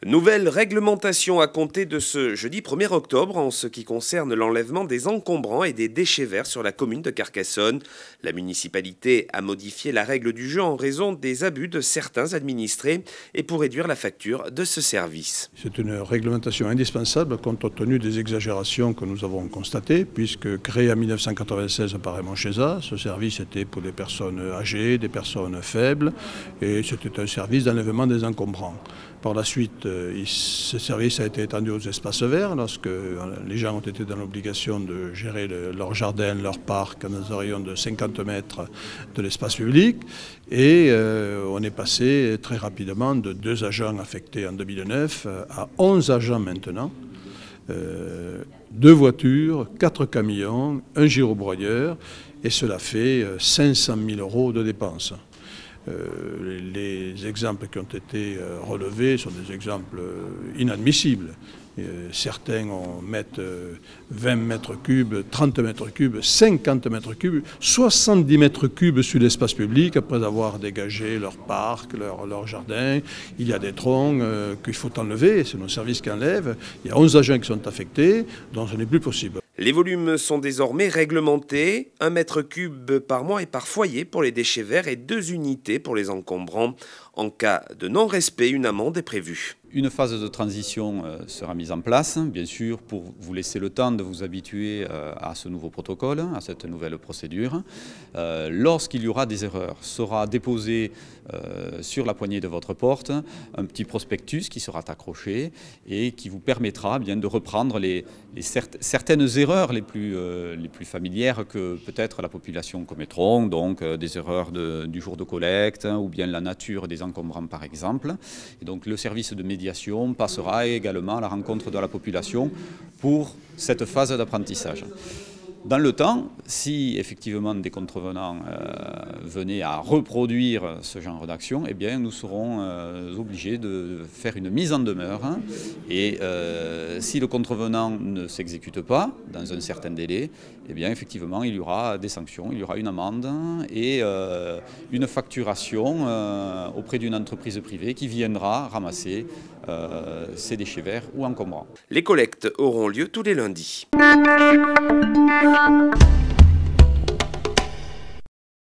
Nouvelle réglementation à compter de ce jeudi 1er octobre en ce qui concerne l'enlèvement des encombrants et des déchets verts sur la commune de Carcassonne. La municipalité a modifié la règle du jeu en raison des abus de certains administrés et pour réduire la facture de ce service. C'est une réglementation indispensable compte tenu des exagérations que nous avons constatées, puisque créé en 1996 par Raymond Chézat, ce service était pour des personnes âgées, des personnes faibles, et c'était un service d'enlèvement des encombrants. Par la suite, ce service a été étendu aux espaces verts lorsque les gens ont été dans l'obligation de gérer leur jardin, leur parc, dans un rayon de 50 mètres de l'espace public. Et on est passé très rapidement de 2 agents affectés en 2009 à 11 agents maintenant. 2 voitures, 4 camions, un gyrobroyeur, et cela fait 500 000 € de dépenses. Les exemples qui ont été relevés sont des exemples inadmissibles. Certains mettent 20 mètres cubes, 30 mètres cubes, 50 mètres cubes, 70 mètres cubes sur l'espace public après avoir dégagé leur parc, leur jardin. Il y a des troncs qu'il faut enlever, c'est nos services qui enlèvent. Il y a 11 agents qui sont affectés, donc ce n'est plus possible. Les volumes sont désormais réglementés, 1 mètre cube par mois et par foyer pour les déchets verts et 2 unités pour les encombrants. En cas de non-respect, une amende est prévue. Une phase de transition sera mise en place, bien sûr, pour vous laisser le temps de vous habituer à ce nouveau protocole, à cette nouvelle procédure. Lorsqu'il y aura des erreurs, sera déposé sur la poignée de votre porte un petit prospectus qui sera accroché et qui vous permettra bien de reprendre certaines erreurs les plus familières que peut-être la population commettront, donc des erreurs du jour de collecte ou bien la nature des encombrants par exemple. Et donc le service de médiation passera également à la rencontre de la population pour cette phase d'apprentissage. Dans le temps, si effectivement des contrevenants venaient à reproduire ce genre d'action, eh bien nous serons obligés de faire une mise en demeure. Et si le contrevenant ne s'exécute pas dans un certain délai, eh bien effectivement il y aura des sanctions, il y aura une amende et une facturation auprès d'une entreprise privée qui viendra ramasser ces déchets verts ou encombrants. Les collectes auront lieu tous les lundis.